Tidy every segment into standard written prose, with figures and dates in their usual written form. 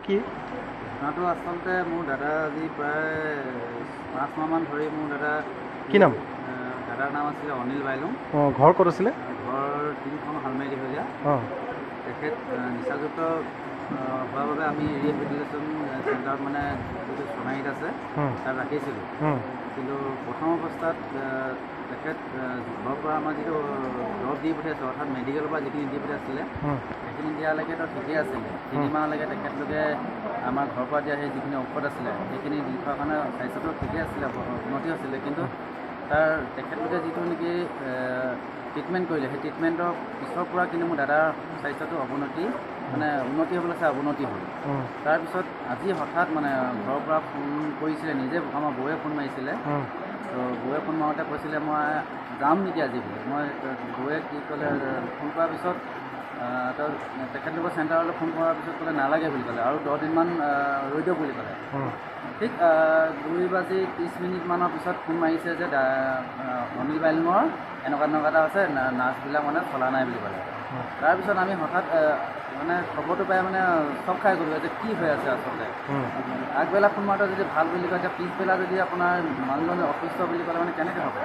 কি ঘটনাটো আচলতে মোৰ দাদা আজি প্ৰায় 5 মাহমান ধৰি মোৰ দাদা কি নাম? দাদাৰ নাম আছিলে অনিল বাইলুং। ঘৰ ক'ত আছিলে? ঘৰ তিনিখন হালমাৰি দীঘলীয়া। তেখেত নিচাযুক্ত হোৱাৰ বাবে আমি ৰিহেবিলিটেশ্যন চেণ্টাৰত মানে যিটো সোণাৰীত আছে তাত ৰাখিছিলোঁ। কিন্তু প্ৰথম অৱস্থাত তেখেত ঘৰৰ পৰা আমাৰ যিটো দৰৱ দি পঠিয়াইছে, অৰ্থাৎ মেডিকেলৰ পৰা যিখিনি দি পঠিয়াইছিলে সেইখিনি দিয়ালৈকেতো ঠিকেই আছিলে। 3 মাহলৈকে তেখেতলোকে আমাৰ ঘৰৰ পৰা দিয়া সেই যিখিনি ঔষধ আছিলে সেইখিনি দি থোৱাৰ কাৰণে স্বাস্থ্যটো ঠিকেই আছিলে, উন্নতি হৈছিলে। কিন্তু তেখেতলোকে যিটো নেকি ট্ৰিটমেণ্ট কৰিলে, সেই ট্ৰিটমেণ্টৰ পিছৰ পৰা কিন্তু মোৰ দাদাৰ স্বাস্থ্যটো উন্নতি হ'বলৈ চাই অৱনতি হ'ল। তাৰপিছত আজি হঠাৎ ঘৰৰ পৰা ফোন কৰিছিলে, নিজে আমাৰ বৌয়ে ফোন মাৰিছিলে। তো বৌয়ে ফোন মাৰোঁতে কৈছিলে মই যাম নেকি আজি বুলি। মই বৌয়ে কি ক'লে, ফোন কৰাৰ পিছত তেখেতলোকৰ চেণ্টাৰলৈ ফোন কৰাৰ পিছত ক'লে নালাগে বুলি ক'লে, আৰু 10 দিনমান ৰৈ দিয়ক বুলি ক'লে। ঠিক 2:30 মানৰ পিছত ফোন মাৰিছে যে অনিল বাইলুঙৰ এনেকুৱা এটা আছে, নাৰ্ছবিলাক চলা নাই বুলি ক'লে। তাৰপিছত আমি হঠাৎ খবৰটো পাই চব খাই গ'লোঁ যে কি হৈ আছে আচলতে। আগবেলা ফোন মাৰোঁতে যদি ভাল বুলি কয়, এতিয়া পিছবেলা যদি আপোনাৰ মানুহজনে অসুস্থ বুলি ক'লে কেনেকৈ হ'ব।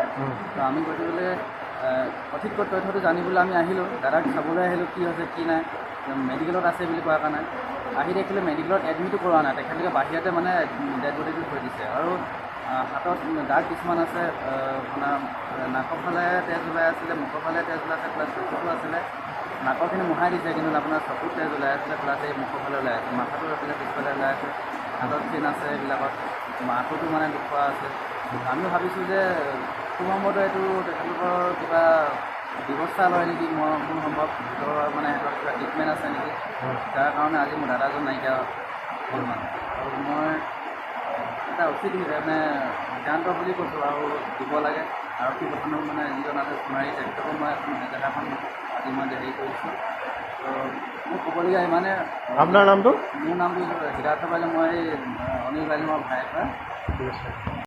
তো আমি গতিকে সঠিক তথ্যটো জানিবলৈ আমি আহিলোঁ, দাদাক চাবলৈ আহিলোঁ কি হৈছে কি নাই। মেডিকেলত আছে বুলি কোৱাৰ কাৰণে আহি দেখিলোঁ মেডিকেলত এডমিটো কৰোৱা নাই, তেখেতলোকে বাহিৰতে ডেড বডিটো থৈ দিছে। আৰু হাতত দাগ কিছুমান আছে, নাকৰ ফালে তেজ ওলাই আছিলে, মুখৰ ফালে তেজ ওলাইছে, প্লাছ চকুটো আছিলে। নাকৰখিনি মোহাই দিছে, কিন্তু আপোনাৰ চকুত তেজ ওলাই আছিলে, প্লাছ এই মুখৰ ফালে ওলাই আছে, মাথাটো আছিলে পিছফালে ওলাই আছে, হাতত চিন আছে, এইবিলাকত মাথোটো দুখোৱা আছে। আমি ভাবিছোঁ যে কোনো সময়তো এইটো তেখেতলোকৰ কিবা ব্যৱস্থা লয় নেকি, কোনো সম্ভৱ সিহঁতৰ সিহঁতৰ কিবা ট্ৰিটমেণ্ট আছে নেকি, যাৰ কাৰণে আজি মোৰ দাদাজন নাইকিয়া হ'ল আৰু মই এটা উচিত সিদ্ধান্ত বুলি কৈছোঁ আৰু দিব লাগে। আৰক্ষী প্ৰধানক যিজন আছে সোণাৰী, তেখেতকো মই জেগাখন আজি মই হেৰি কৰিছোঁ। তো মোক ক'বলগীয়া ইমানে। আপোনাৰ নামটো? মোৰ নামটো সিদ্ধাৰ্থ বাইলুং, মই অনিল বাইলুঙৰ ভায়েক হয়। ঠিক আছে।